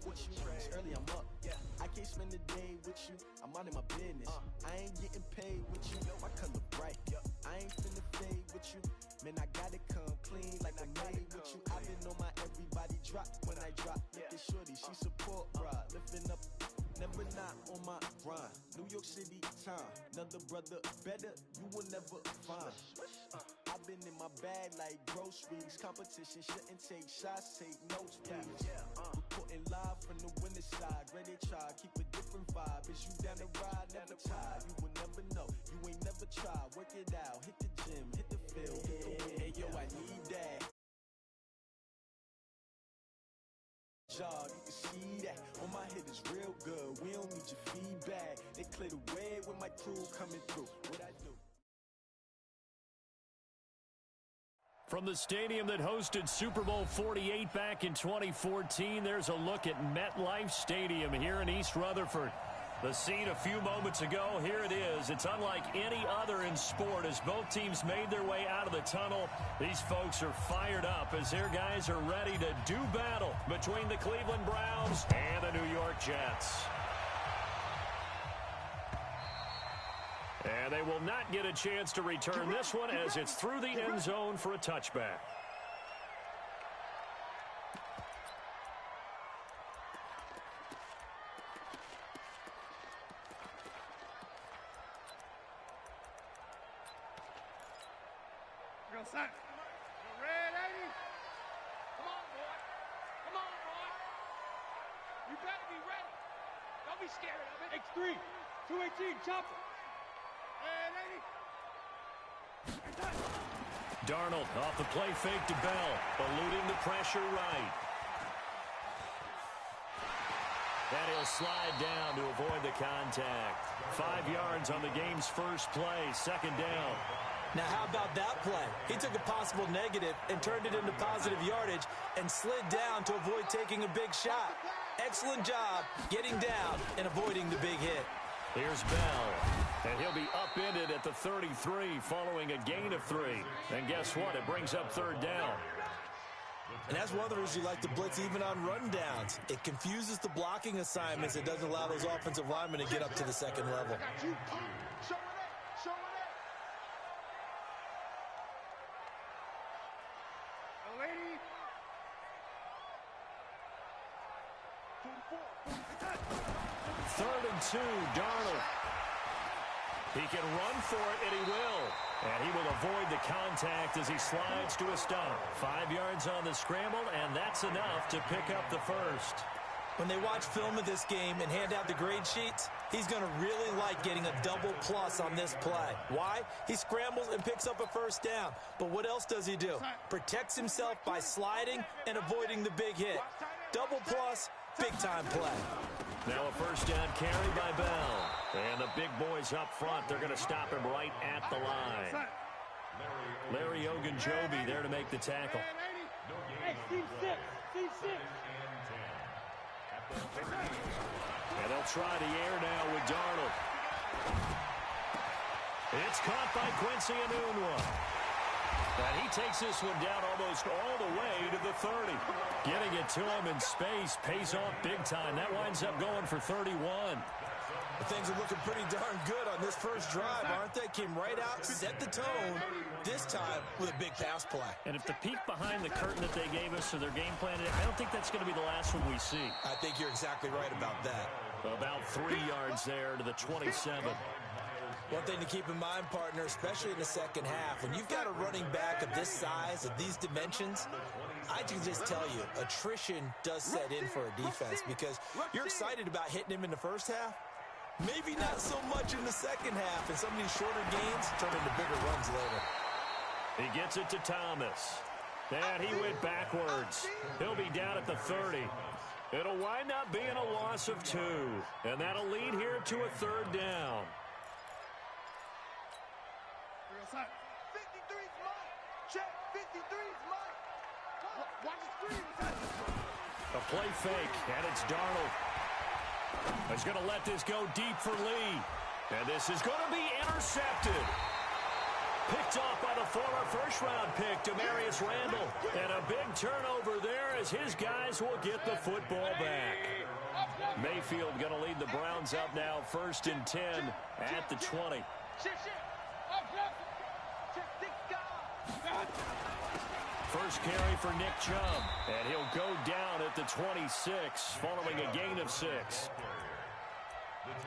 with you. It's early, I'm up. I can't spend the day with you. I'm minding my business. I ain't getting paid with you. My color bright. I ain't finna fade with you. Man, I gotta come clean like I made with you. I've been on my everybody drop when I drop. Look at shorty, she support, bruh. Lifting up, never not on my grind. New York City time, another brother better, you will never find. I've been in my bag like groceries. Competition shouldn't take shots, take notes, please. Reporting live from the winter side. Ready to try, keep a different vibe. Is you down the ride, never tired. You will never know, you ain't never tried. Work it out, hit the gym, hit the field, hit the win. Hey yo, I need that. Job, you can see that on my hit is real good. We don't need your feedback. They clear the way with my crew coming through. What I do? From the stadium that hosted Super Bowl 48 back in 2014, there's a look at MetLife Stadium here in East Rutherford. The scene a few moments ago, here it is. It's unlike any other in sport as both teams made their way out of the tunnel. These folks are fired up as their guys are ready to do battle between the Cleveland Browns and the New York Jets. And they will not get a chance to return this one as it's through the end zone for a touchback. Go, son. You ready? Come on, boy. Come on, boy. You better be ready. Don't be scared of it. X3, 218, chopper. Ready? Darnold off the play fake to Bell, eluding the pressure right. And he'll slide down to avoid the contact. 5 yards on the game's first play, second down. Now, how about that play? He took a possible negative and turned it into positive yardage and slid down to avoid taking a big shot. Excellent job getting down and avoiding the big hit. Here's Bell, and he'll be upended at the 33 following a gain of 3. And guess what? It brings up third down. And that's one of the reasons you like to blitz even on run downs. It confuses the blocking assignments. It doesn't allow those offensive linemen to get up to the second level. Third and 2, Darnold. He can run for it, and he will. And he will avoid the contact as he slides to a stop. 5 yards on the scramble, and that's enough to pick up the first. When they watch film of this game and hand out the grade sheets, he's going to really like getting a double plus on this play. Why? He scrambles and picks up a first down. But what else does he do? Protects himself by sliding and avoiding the big hit. Double plus, big-time play. Now a first down carry by Bell. And the big boys up front, they're going to stop him right at the line. Larry Ogunjobi there to make the tackle. Hey, Steve 6. And they'll try the air now with Darnold. It's caught by Quincy Enunwa. And he takes this one down almost all the way to the 30. Getting it to him in space pays off big time. That winds up going for 31. Things are looking pretty darn good on this first drive, aren't they? Came right out, set the tone, this time with a big pass play. And if the peek behind the curtain that they gave us or their game plan, I don't think that's going to be the last one we see. I think you're exactly right about that. About 3 yards there to the 27. One thing to keep in mind, partner, especially in the second half, when you've got a running back of this size, of these dimensions, I can just tell you, attrition does set in for a defense because you're excited about hitting him in the first half. Maybe not so much in the second half, and some of these shorter gains turn into bigger runs later. He gets it to Thomas. And he went backwards. He'll be down at the 30. It'll wind up being a loss of 2. And that'll lead here to a third down. 53's mine. Check. 53's mine. Watch the screen. A play fake, and it's Darnold. He's going to let this go deep for Lee. And this is going to be intercepted. Picked off by the former first-round pick, Demarius Randall. And a big turnover there as his guys will get the football back. Mayfield going to lead the Browns up now, 1st and 10 at the 20. First carry for Nick Chubb, and he'll go down at the 26 following a gain of 6.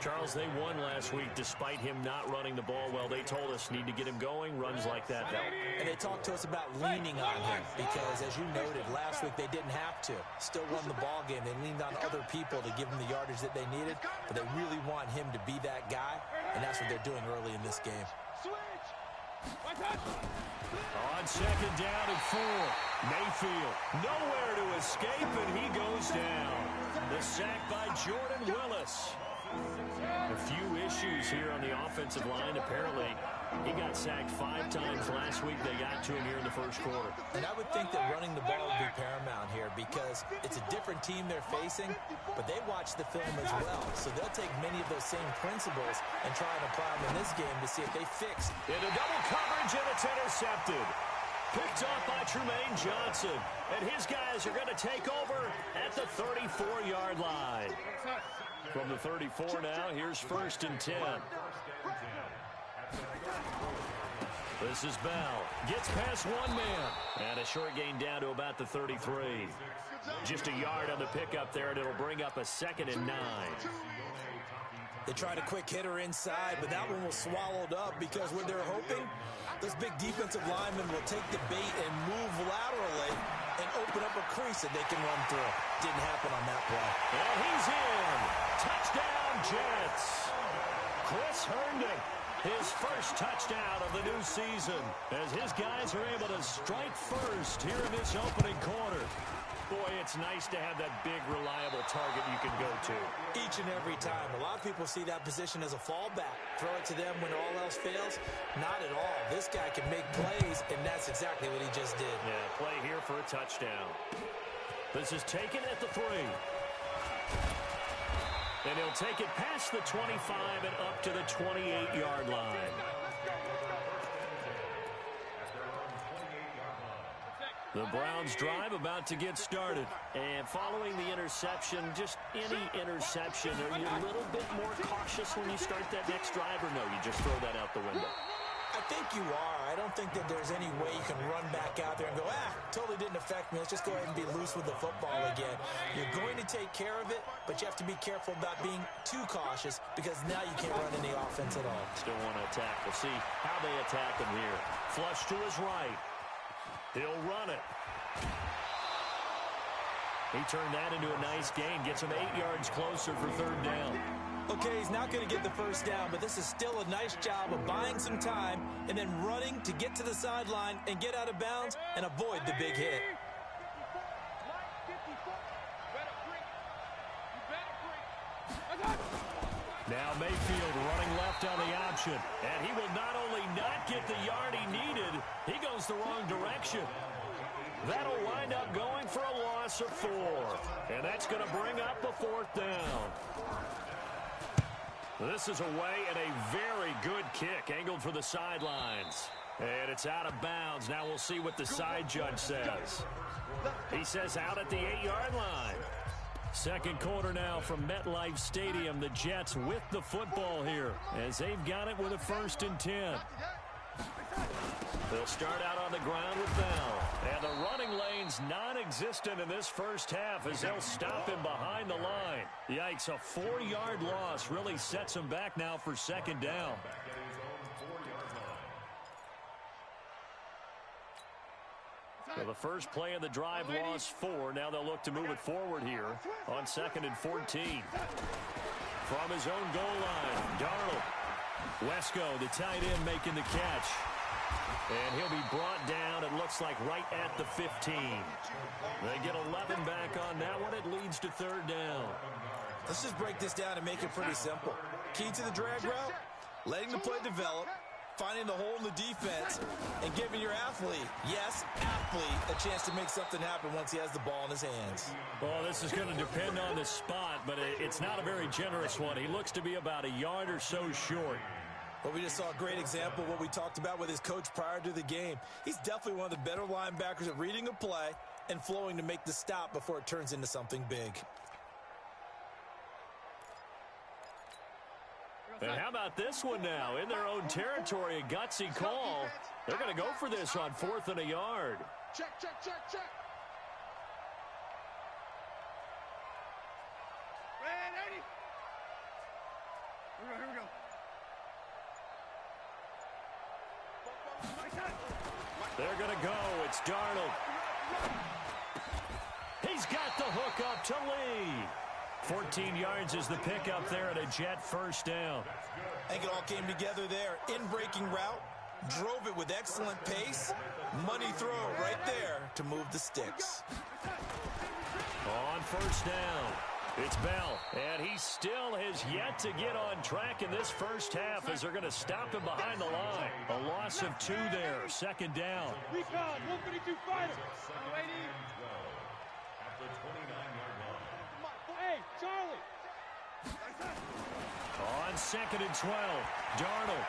Charles, they won last week despite him not running the ball well. They told us need to get him going. Runs like that help. And they talked to us about leaning on him because, as you noted, last week they didn't have to. Still won the ball game. They leaned on other people to give them the yardage that they needed, but they really want him to be that guy, and that's what they're doing early in this game. On 2nd down and 4, Mayfield nowhere to escape, and he goes down. The sack by Jordan Willis. A few issues here on the offensive line. Apparently, he got sacked 5 times last week. They got to him here in the first quarter. And I would think that running the ball would be paramount here because it's a different team they're facing, but they watch the film as well. So they'll take many of those same principles and try and apply them in this game to see if they fix. Into double coverage, and it's intercepted. Picked off by Trumaine Johnson. And his guys are going to take over at the 34-yard line. From the 34 now, here's 1st and 10. This is Bell. Gets past one man. And a short gain down to about the 33. Just a yard on the pickup there, and it'll bring up a 2nd and 9. They tried a quick hitter inside, but that one was swallowed up because what they're hoping, those big defensive linemen will take the bait and move laterally and open up a crease that they can run through. Didn't happen on that play. And he's in. Touchdown, Jets. Chris Herndon, his first touchdown of the new season, as his guys are able to strike first here in this opening quarter. Boy, it's nice to have that big, reliable target you can go to. Each and every time. A lot of people see that position as a fallback. Throw it to them when all else fails. Not at all. This guy can make plays, and that's exactly what he just did. Yeah, play here for a touchdown. This is taken at the 3. And he'll take it past the 25 and up to the 28-yard line. The Browns drive about to get started. And following the interception, just any interception, are you a little bit more cautious when you start that next drive, or no, you just throw that out the window? I think you are. I don't think that there's any way you can run back out there and go, totally didn't affect me. Let's just go ahead and be loose with the football again. You're going to take care of it, but you have to be careful about being too cautious because now you can't run any offense at all. Still want to attack. We'll see how they attack him here. Flush to his right. He'll run it. He turned that into a nice gain. Gets him 8 yards closer for 3rd down. Okay, he's not going to get the first down, but this is still a nice job of buying some time and then running to get to the sideline and get out of bounds and avoid the big hit. Now Mayfield running left on the option. And he will not only not get the yard he needed, he goes the wrong direction. That'll wind up going for a loss of 4. And that's going to bring up a 4th down. This is away and a very good kick, angled for the sidelines. And it's out of bounds. Now we'll see what the side judge says. He says out at the 8-yard line. Second quarter now from MetLife Stadium. The Jets with the football here as they've got it with a 1st and 10. They'll start out on the ground with Bell. And the running lane's non-existent in this first half as they'll stop him behind the line. Yikes, a 4-yard loss really sets him back now for 2nd down. So the first play of the drive lost 4. Now they'll look to move it forward here on 2nd and 14. From his own goal line, Darnold. Wesco, the tight end, making the catch. And he'll be brought down, it looks like, right at the 15. They get 11 back on that one. It leads to 3rd down. Let's just break this down and make it pretty simple. Key to the drag route, letting the play develop, finding the hole in the defense, and giving your athlete, yes, athlete, a chance to make something happen once he has the ball in his hands. Well, this is going to depend on the spot, but it's not a very generous one. He looks to be about a yard or so short. Well, we just saw a great example of what we talked about with his coach prior to the game. He's definitely one of the better linebackers at reading a play and flowing to make the stop before it turns into something big. And how about this one now? In their own territory, a gutsy call. They're going to go for this on 4th and a yard. Check. Ready? Here we go. They're going to go. It's Darnold. He's got the hook up to Lee. 14 yards is the pickup there and a Jet first down. I think it all came together there. In-breaking route, drove it with excellent pace. Money throw right there to move the sticks. On first down, it's Bell, and he still has yet to get on track in this first half as they're going to stop him behind the line. A loss of 2 there, 2nd down. Recon, 152 fighter. Hey, Charlie. On 2nd and 12, Darnold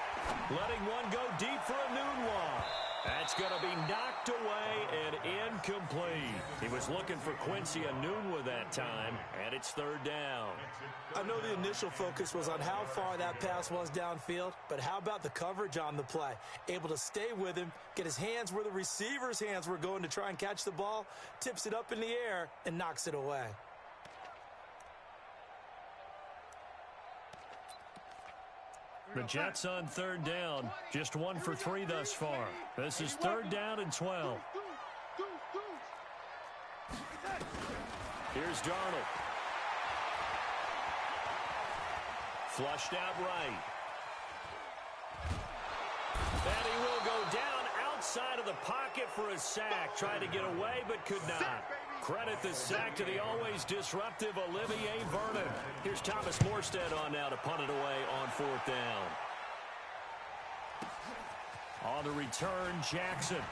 letting one go deep for a Nunwa. That's going to be knocked away and incomplete. He was looking for Quincy Enunwa that time, and it's 3rd down. I know the initial focus was on how far that pass was downfield, but how about the coverage on the play? Able to stay with him, get his hands where the receiver's hands were going to try and catch the ball, tips it up in the air, and knocks it away. The Jets on 3rd down, just 1 for 3 thus far. This is 3rd down and 12. Here's Darnold. Flushed out right. And he will go down outside of the pocket for a sack. Tried to get away, but could not. Credit the sack to the always disruptive Olivier Vernon. Here's Thomas Morstead on now to punt it away on 4th down. On the return, Jackson.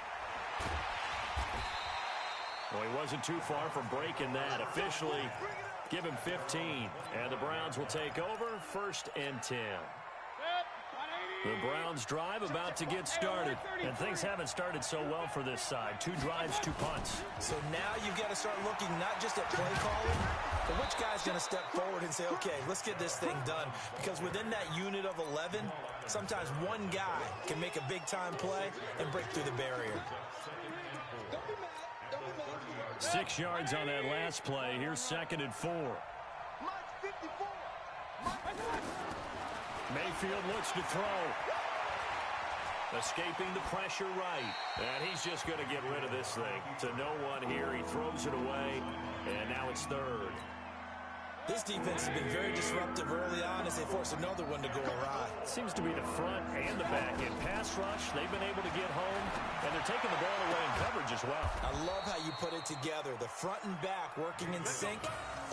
Well, he wasn't too far from breaking that. Officially, give him 15. And the Browns will take over, 1st and 10. The Browns drive about to get started. And things haven't started so well for this side. 2 drives, 2 punts. So now you've got to start looking not just at play calling, but which guy's going to step forward and say, okay, let's get this thing done. Because within that unit of 11, sometimes one guy can make a big-time play and break through the barrier. 6 yards on that last play. Here's 2nd and 4. Mayfield looks to throw. Escaping the pressure right. And he's just going to get rid of this thing. To no one here. He throws it away. And now it's 3rd. This defense has been very disruptive early on as they force another one to go awry. Seems to be the front and the back end. Pass rush, they've been able to get home. And they're taking the ball away in coverage as well. I love how you put it together. The front and back working in sync.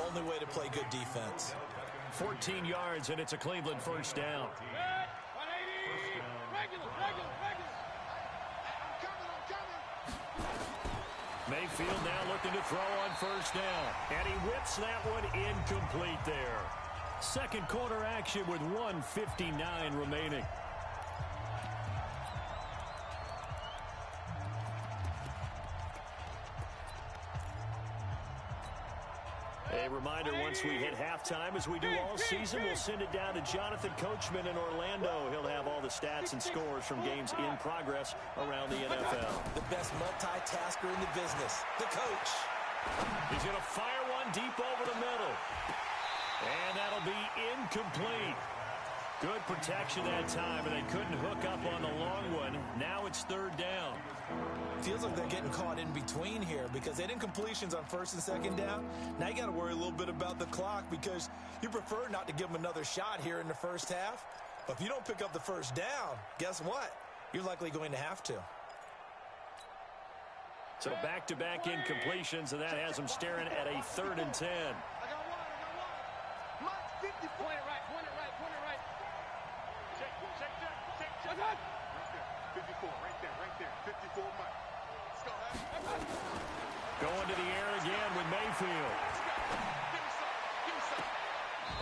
Only way to play good defense. 14 yards, and it's a Cleveland first down. Mayfield now looking to throw on first down. And he whips that one incomplete there. Second quarter action with 1:59 remaining. A reminder, once we hit halftime, as we do all season, we'll send it down to Jonathan Coachman in Orlando. He'll have all the stats and scores from games in progress around the NFL. The best multitasker in the business, the coach. He's going to fire one deep over the middle. And that'll be incomplete. Good protection that time, and they couldn't hook up on the long one. Now it's 3rd down. Feels like they're getting caught in between here because they didn't completions on 1st and 2nd down. Now you got to worry a little bit about the clock because you prefer not to give them another shot here in the first half. But if you don't pick up the first down, guess what? You're likely going to have to. So back-to-back incompletions, and that has them staring at a 3rd and 10. Point it right. Check. 54, right there. 54, Mike. Let's go. Going to the air again with Mayfield. Give me some.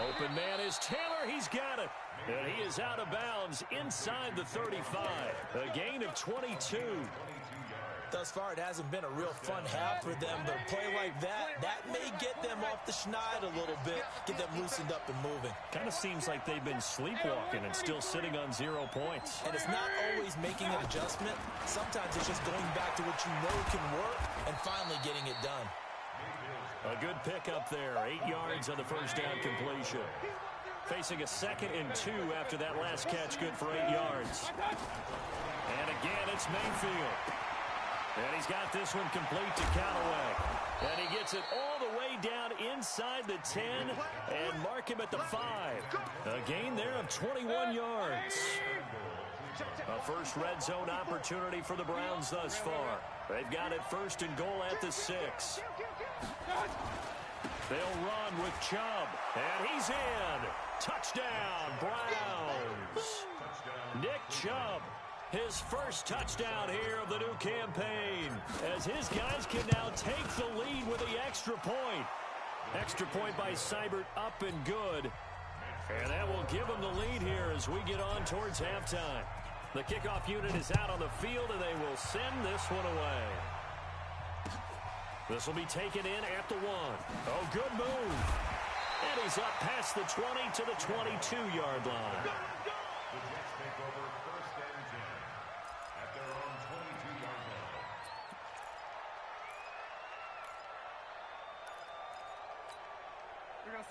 Open man is Taylor. He's got it. And he is out of bounds inside the 35. A gain of 22. Thus far, it hasn't been a real fun half for them, but a play like that may get them off the schneid a little bit, get them loosened up and moving. Kind of seems like they've been sleepwalking and still sitting on 0 points. And it's not always making an adjustment. Sometimes it's just going back to what you know can work and finally getting it done. A good pickup there. 8 yards on the first down completion. Facing a 2nd and 2 after that last catch, good for 8 yards. And again, it's Mayfield. And he's got this one complete to Callaway. And he gets it all the way down inside the 10 and mark him at the 5. A gain there of 21 yards. A first red zone opportunity for the Browns thus far. They've got it 1st and goal at the 6. They'll run with Chubb. And he's in. Touchdown, Browns. Nick Chubb. His first touchdown here of the new campaign, as his guys can now take the lead with the extra point. Extra point by Seibert, up and good. And that will give them the lead here as we get on towards halftime. The kickoff unit is out on the field, and they will send this one away. This will be taken in at the 1. Oh, good move. And he's up past the 20 to the 22-yard line.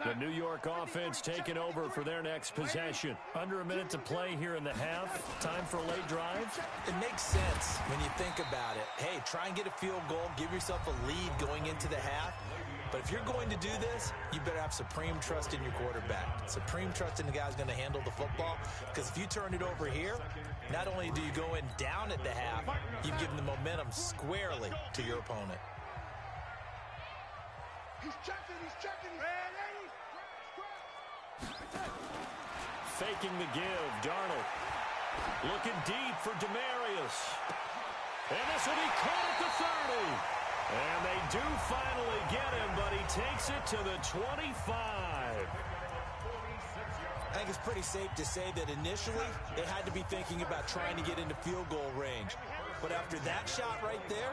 The New York offense taking over for their next possession. Under a minute to play here in the half. Time for a late drive. It makes sense when you think about it. Hey, try and get a field goal. Give yourself a lead going into the half. But if you're going to do this, you better have supreme trust in your quarterback. Supreme trust in the guy who's going to handle the football. Because if you turn it over here, not only do you go in down at the half, you've given the momentum squarely to your opponent. He's checking. Faking the give, Darnold. Looking deep for Demarius. And this will be caught at the 30. And they do finally get him, but he takes it to the 25. I think it's pretty safe to say that initially they had to be thinking about trying to get into field goal range. But after that shot right there,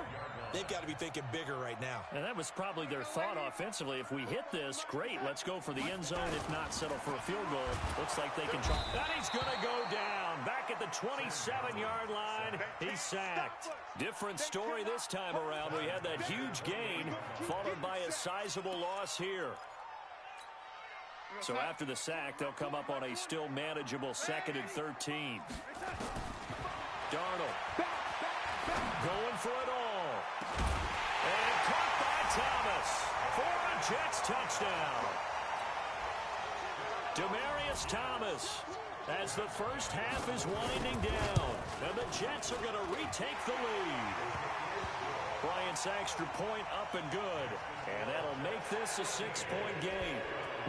they've got to be thinking bigger right now. And that was probably their thought offensively. If we hit this, great, let's go for the end zone. If not, settle for a field goal. Looks like they can try. And he's going to go down. Back at the 27-yard line, he's sacked. Different story this time around. We had that huge gain, followed by a sizable loss here. So after the sack, they'll come up on a still manageable 2nd and 13. Darnold going for it all. And caught by Thomas for a Jets touchdown. Demarius Thomas, as the first half is winding down, and the Jets are going to retake the lead. Bryant's extra point up and good, and that'll make this a 6-point game.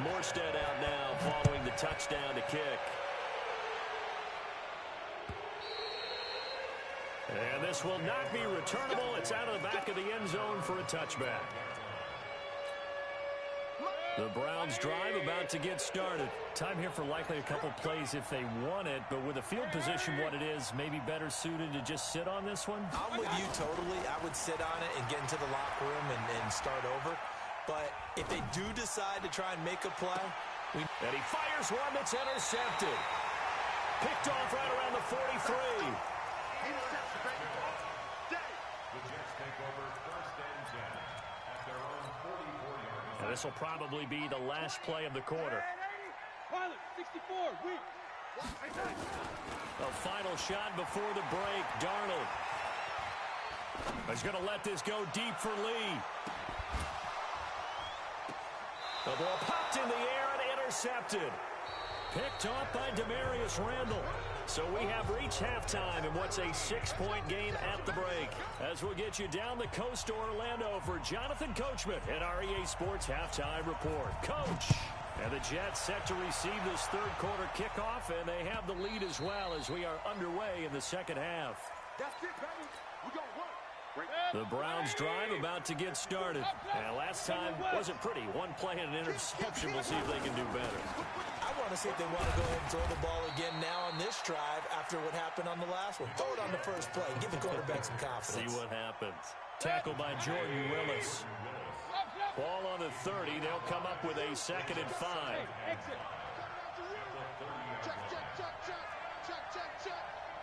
Morstead out now following the touchdown to kick. And this will not be returnable. It's out of the back of the end zone for a touchback. The Browns drive about to get started. Time here for likely a couple plays if they want it, but with the field position what it is, maybe better suited to just sit on this one? I'm with you totally. I would sit on it and get into the locker room and start over. But if they do decide to try and make a play, and he fires one that's intercepted. Picked off right around the 43. And this will probably be the last play of the quarter. 64, a final shot before the break. Darnold. He's going to let this go deep for Lee. The ball popped in the air and intercepted. Picked off by Demarius Randall. So we have reached halftime in what's a 6-point game at the break. As we'll get you down the coast to Orlando for Jonathan Coachman at our EA Sports Halftime Report. Coach! And the Jets set to receive this third quarter kickoff, and they have the lead as well as we are underway in the second half. That's it, baby. We're going to work. The Browns drive about to get started. And last time wasn't pretty. One play and an interception. We'll see if they can do better. I want to see if they want to go ahead and throw the ball again now on this drive after what happened on the last one. Throw it on the first play. Give the quarterback some confidence. See what happens. Tackle by Jordan Willis. Ball on the 30. They'll come up with a 2nd and 5.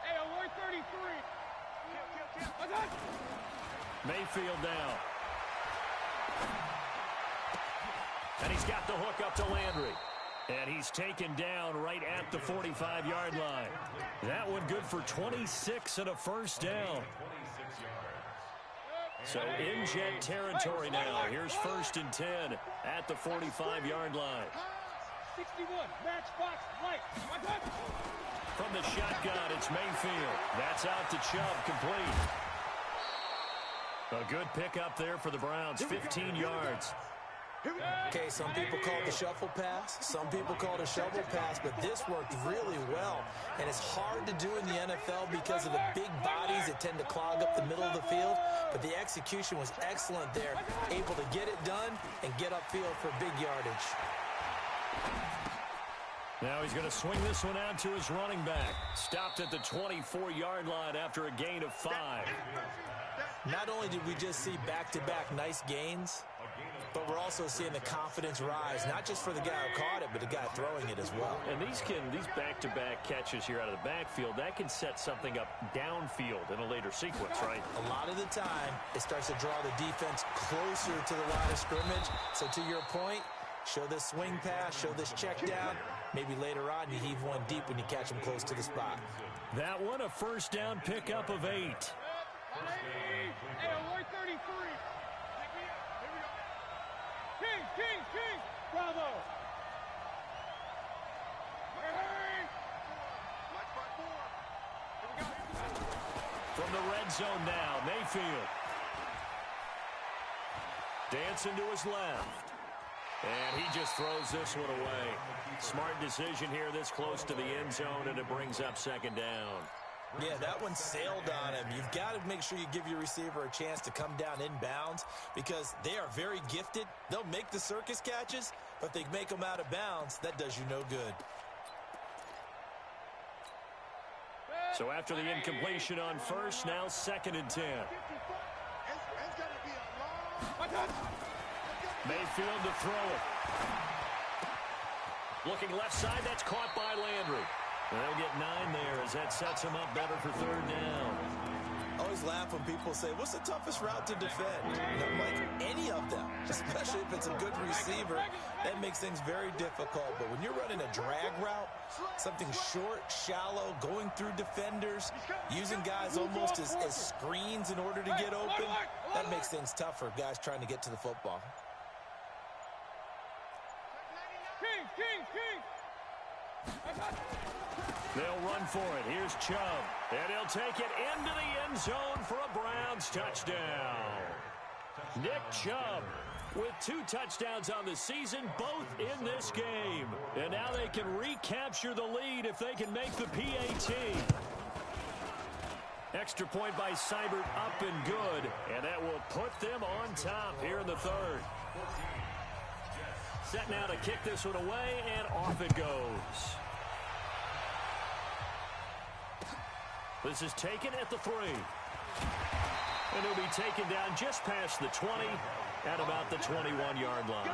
Hey, alert 33. Mayfield down. And he's got the hook up to Landry. And he's taken down right at the 45-yard line. That one good for 26 and a first down. So in Jet territory now. Here's 1st and 10 at the 45-yard line. 61, matchbox, light. From the shotgun, it's Mayfield. That's out to Chubb, complete. A good pickup there for the Browns, 15 yards. Okay, some people call it the shuffle pass. Some people call it a shovel pass, but this worked really well. And it's hard to do in the NFL because of the big bodies that tend to clog up the middle of the field. But the execution was excellent there, able to get it done and get upfield for big yardage. Now he's going to swing this one out to his running back. Stopped at the 24-yard line after a gain of 5. Not only did we just see back-to-back nice gains, but we're also seeing the confidence rise, not just for the guy who caught it, but the guy throwing it as well. And these back-to-back catches here out of the backfield, that can set something up downfield in a later sequence, right? A lot of the time, it starts to draw the defense closer to the line of scrimmage. So to your point, show this swing pass, show this check down. Maybe later on you heave one deep when you catch them close to the spot. That one a first down pickup of 8. Hey, alert 33. King, bravo. From the red zone now, Mayfield. Dancing to his left. And he just throws this one away. Smart decision here this close to the end zone, and it brings up 2nd down. Yeah, that one sailed on him. You've got to make sure you give your receiver a chance to come down inbounds because they are very gifted. They'll make the circus catches, but if they make them out of bounds, that does you no good. So after the incompletion on first, now 2nd and 10. Mayfield to throw it. Looking left side, that's caught by Landry. They'll get 9 there as that sets him up better for 3rd down. I always laugh when people say, what's the toughest route to defend? And I'm like, any of them, especially if it's a good receiver. That makes things very difficult. But when you're running a drag route, something short, shallow, going through defenders, using guys almost as screens in order to get open, that makes things tough for guys trying to get to the football. They'll run for it. Here's Chubb. And he'll take it into the end zone for a Browns touchdown. Nick Chubb with 2 touchdowns on the season, both in this game. And now they can recapture the lead if they can make the PAT. Extra point by Seibert up and good. And that will put them on top here in the 3rd. Set now to kick this one away, and off it goes. This is taken at the 3. And it'll be taken down just past the 20 at about the 21-yard line.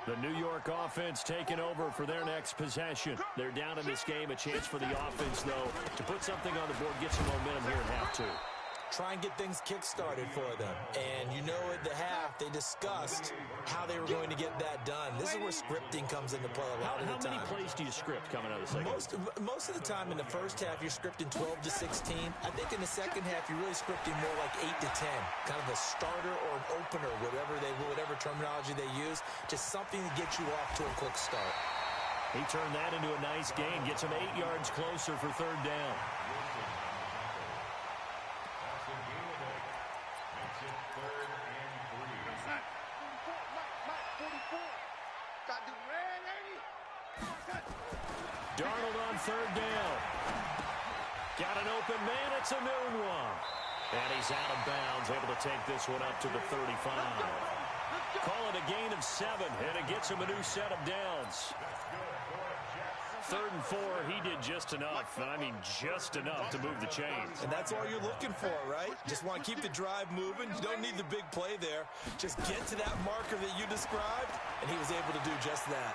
The New York offense taking over for their next possession. They're down in this game. A chance for the offense, though, to put something on the board, get some momentum here in half 2. Try and get things kick-started for them. And you know at the half, they discussed how they were going to get that done. This is where scripting comes into play a lot of the time. How many plays do you script coming out of the second? Most of the time in the first half, you're scripting 12 to 16. I think in the second half, you're really scripting more like 8 to 10. Kind of a starter or an opener, whatever terminology they use. Just something to get you off to a quick start. He turned that into a nice game. Gets him 8 yards closer for 3rd down. Darnold on 3rd down. Got an open man. It's a noon one. And he's out of bounds, able to take this one up to the 35. Call it a gain of 7, and it gets him a new set of downs. 3rd and 4, he did just enough, and I mean just enough to move the chains. And that's all you're looking for, right? Just want to keep the drive moving. You don't need the big play there. Just get to that marker that you described, and he was able to do just that.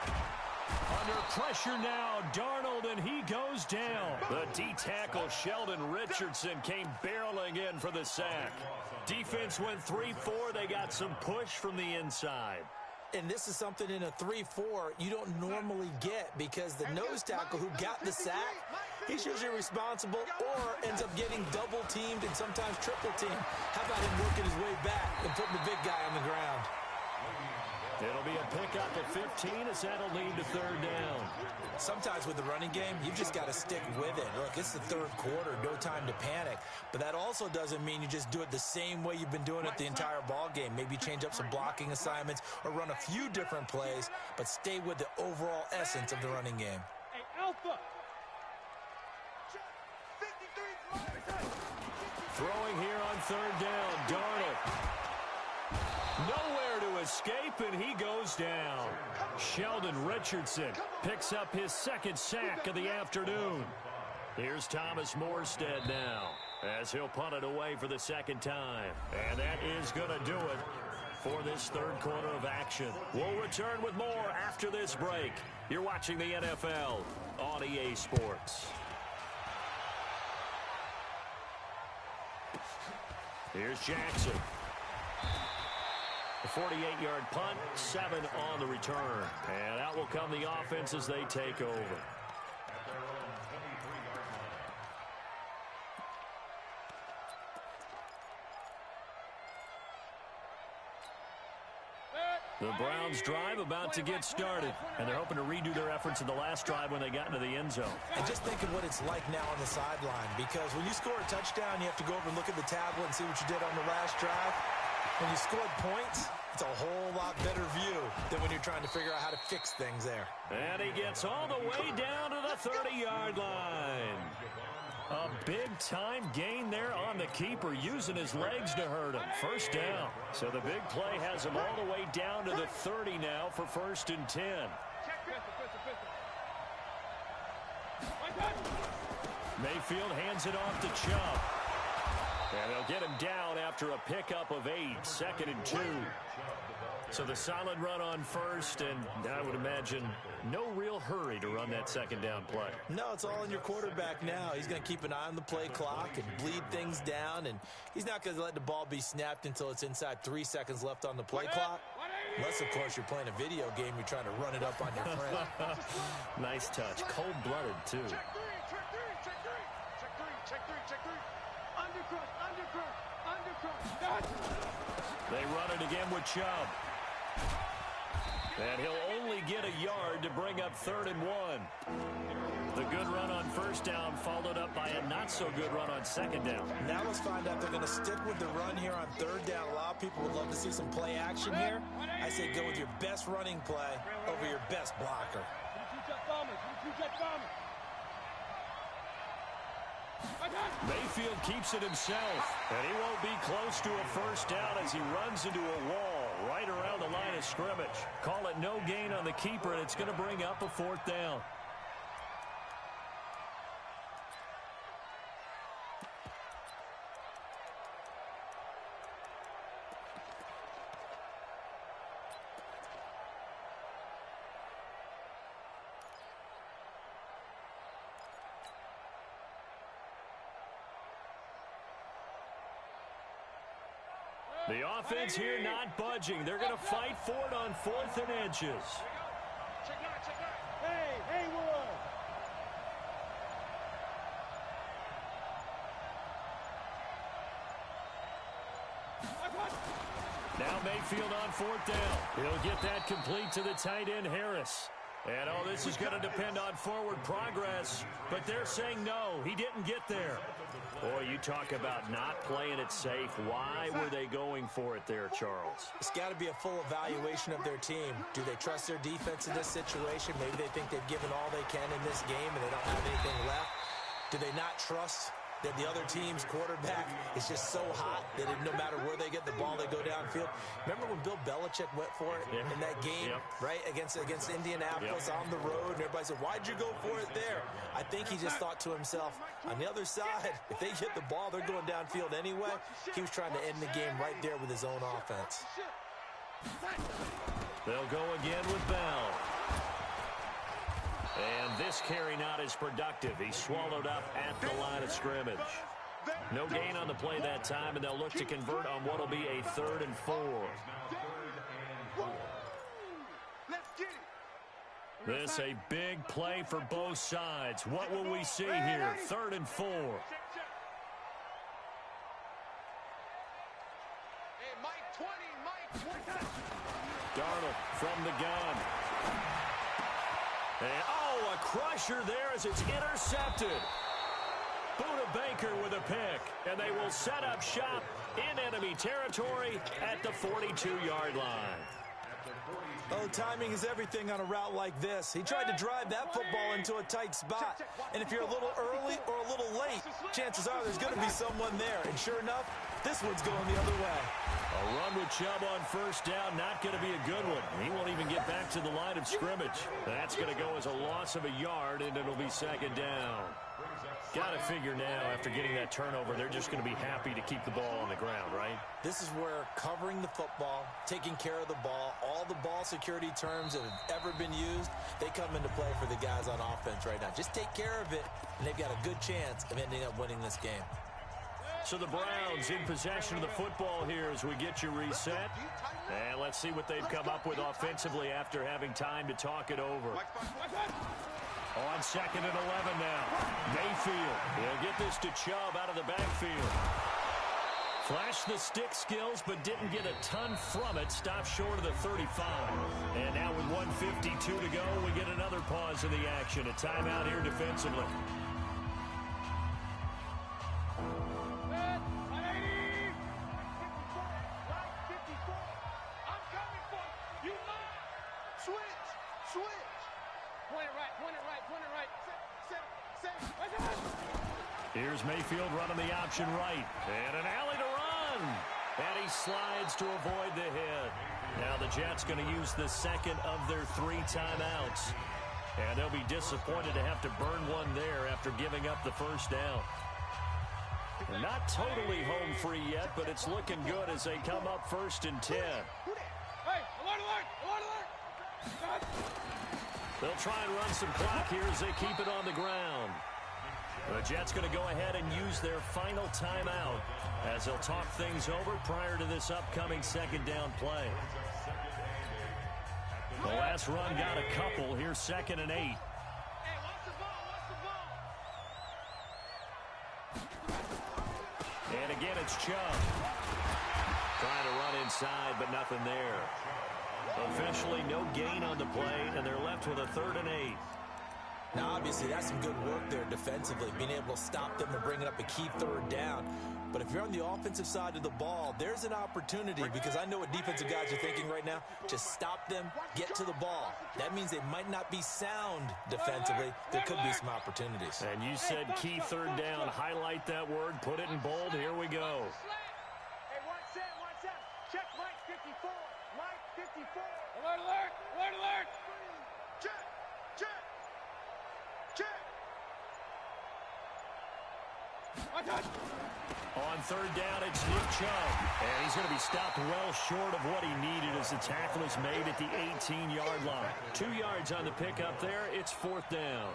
Under pressure now, Darnold, and he goes down. The D-tackle, Sheldon Richardson, came barreling in for the sack. Defense went 3-4. They got some push from the inside. And this is something in a 3-4 you don't normally get because the nose tackle who got the sack, he's usually responsible or ends up getting double-teamed and sometimes triple-teamed. How about him working his way back and putting the big guy on the ground? It'll be a pickup of 15 as that'll lead to 3rd down. Sometimes with the running game, you've just got to stick with it. Look, it's the 3rd quarter, no time to panic. But that also doesn't mean you just do it the same way you've been doing it the entire ball game. Maybe change up some blocking assignments or run a few different plays, but stay with the overall essence of the running game. Hey, Alpha. Throwing here on 3rd down, Darnold. Nowhere to escape, and he goes down. Sheldon Richardson picks up his 2nd sack of the afternoon. Here's Thomas Morstead now as he'll punt it away for the 2nd time. And that is going to do it for this 3rd quarter of action. We'll return with more after this break. You're watching the NFL on EA Sports. Here's Jackson. A 48-yard punt, 7 on the return. And out will come the offense as they take over. The Browns drive about to get started, and they're hoping to redo their efforts in the last drive when they got into the end zone. And just think of what it's like now on the sideline, because when you score a touchdown, you have to go over and look at the tablet and see what you did on the last drive. When you scored points, it's a whole lot better view than when you're trying to figure out how to fix things there. And he gets all the way down to the 30-yard line. A big-time gain there on the keeper, using his legs to hurt him. 1st down. So the big play has him all the way down to the 30 now for 1st and 10. Mayfield hands it off to Chubb. And they'll get him down after a pickup of 8, 2nd and 2. So the solid run on 1st, and I would imagine no real hurry to run that 2nd down play. No, it's all in your quarterback now. He's going to keep an eye on the play clock and bleed things down, and he's not going to let the ball be snapped until it's inside 3 seconds left on the play clock. Unless, of course, you're playing a video game, you're trying to run it up on your friend. Nice touch. Cold-blooded, too. Check 3, check 3, check 3. Check 3, check 3, check 3. Undercrush, undercrush, undercrush. They run it again with Chubb. And he'll only get a yard to bring up 3rd and 1. The good run on 1st down followed up by a not-so-good run on 2nd down. Now let's find out they're going to stick with the run here on 3rd down. A lot of people would love to see some play action here. I say go with your best running play over your best blocker. Mayfield keeps it himself, and he won't be close to a 1st down as he runs into a wall right around the line of scrimmage. Call it no gain on the keeper, and it's going to bring up a 4th down. The offense here not budging. They're going to fight for it on 4th and inches. Hey, Haywood! Now Mayfield on 4th down. He'll get that complete to the tight end, Harris. And, oh, this is going to depend on forward progress. But they're saying no, he didn't get there. Boy, you talk about not playing it safe. Why were they going for it there, Charles? It's got to be a full evaluation of their team. Do they trust their defense in this situation? Maybe they think they've given all they can in this game and they don't have anything left. Do they not trust that the other team's quarterback is just so hot that no matter where they get the ball, they go downfield? Remember when Bill Belichick went for it in that game, right, against Indianapolis on the road, and everybody said, why'd you go for it there? I think he just thought to himself, on the other side, if they hit the ball, they're going downfield anyway. He was trying to end the game right there with his own offense. They'll go again with Bell. And this carry not as productive. He's swallowed up at the line of scrimmage. No gain on the play that time, and they'll look to convert on what will be a 3rd and 4. This a big play for both sides. What will we see here? 3rd and 4. Darnold from the gun. And, a crusher there as it's intercepted. Buda Baker with a pick, and they will set up shop in enemy territory at the 42-yard line. Oh, timing is everything on a route like this. He tried to drive that football into a tight spot. And if you're a little early or a little late, chances are there's going to be someone there. And sure enough, this one's going the other way. A run with Chubb on first down, not going to be a good one. He won't even get back to the line of scrimmage. That's going to go as a loss of a yard, and it'll be 2nd down. Got to figure now, after getting that turnover, they're just going to be happy to keep the ball on the ground, right? This is where covering the football, taking care of the ball, all the ball security terms that have ever been used, they come into play for the guys on offense right now. Just take care of it, and they've got a good chance of ending up winning this game. So the Browns in possession of the football here as we get you reset. And let's see what they've come up with offensively after having time to talk it over. On 2nd and 11 now. Mayfield will get this to Chubb out of the backfield. Flashed the stick skills, but didn't get a ton from it. Stopped short of the 35. And now with 1:52 to go, we get another pause in the action. A timeout here defensively. Here's Mayfield running the option right. And an alley to run. And he slides to avoid the hit. Now the Jets going to use the 2nd of their 3 timeouts. And they'll be disappointed to have to burn one there after giving up the first down. They're not totally home free yet, but it's looking good as they come up 1st and 10. Hey, alert, alert, alert, alert. They'll try and run some clock here as they keep it on the ground. The Jets going to go ahead and use their final timeout as they'll talk things over prior to this upcoming 2nd down play. The last run got a couple. Here's 2nd and 8. Hey, watch the ball, watch the ball. And again, it's Chubb. Trying to run inside, but nothing there. Officially, no gain on the play, and they're left with a 3rd and 8. Now, obviously, that's some good work there defensively, being able to stop them and bring it up a key 3rd down. But if you're on the offensive side of the ball, there's an opportunity, because I know what defensive guys are thinking right now. Just stop them, get to the ball. That means they might not be sound defensively. There could be some opportunities. And you said key 3rd down. Highlight that word. Put it in bold. Here we go. Hey, watch that. Check Mike 54. Mike 54. Alert, alert, alert, alert. Check. On 3rd down, it's Nick Chubb. And he's going to be stopped well short of what he needed as the tackle is made at the 18-yard line. 2 yards on the pickup there. It's 4th down.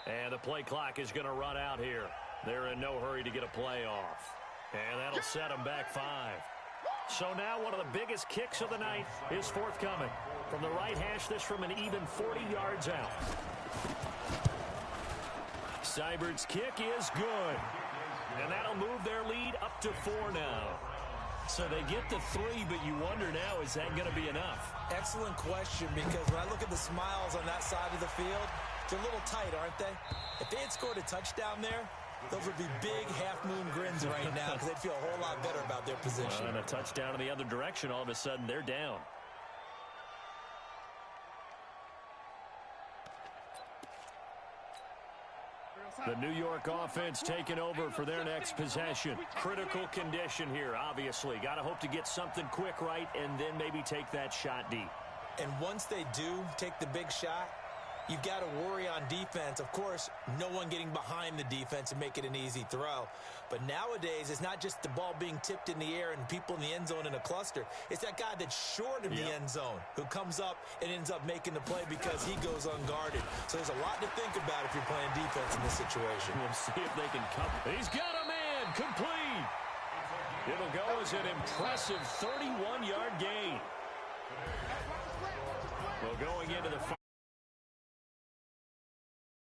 And the play clock is going to run out here. They're in no hurry to get a play off. And that'll set them back 5. So now one of the biggest kicks of the night is forthcoming. From the right hash, this from an even 40 yards out. Seibert's kick is good. And that'll move their lead up to 4 now. So they get the 3, but you wonder now, is that going to be enough? Excellent question, because when I look at the smiles on that side of the field, they're a little tight, aren't they? If they had scored a touchdown there, those would be big half-moon grins right now because they'd feel a whole lot better about their position. And a touchdown in the other direction, all of a sudden they're down. The New York offense taking over for their next possession. Critical condition here, obviously. Got to hope to get something quick right and then maybe take that shot deep. And once they do take the big shot, you've got to worry on defense. Of course, no one getting behind the defense and make it an easy throw. But nowadays, it's not just the ball being tipped in the air and people in the end zone in a cluster. It's that guy that's short of the end zone who comes up and ends up making the play because he goes unguarded. So there's a lot to think about if you're playing defense in this situation. We'll see if they can come. He's got a man complete. It'll go as an impressive 31-yard gain. Well, going into the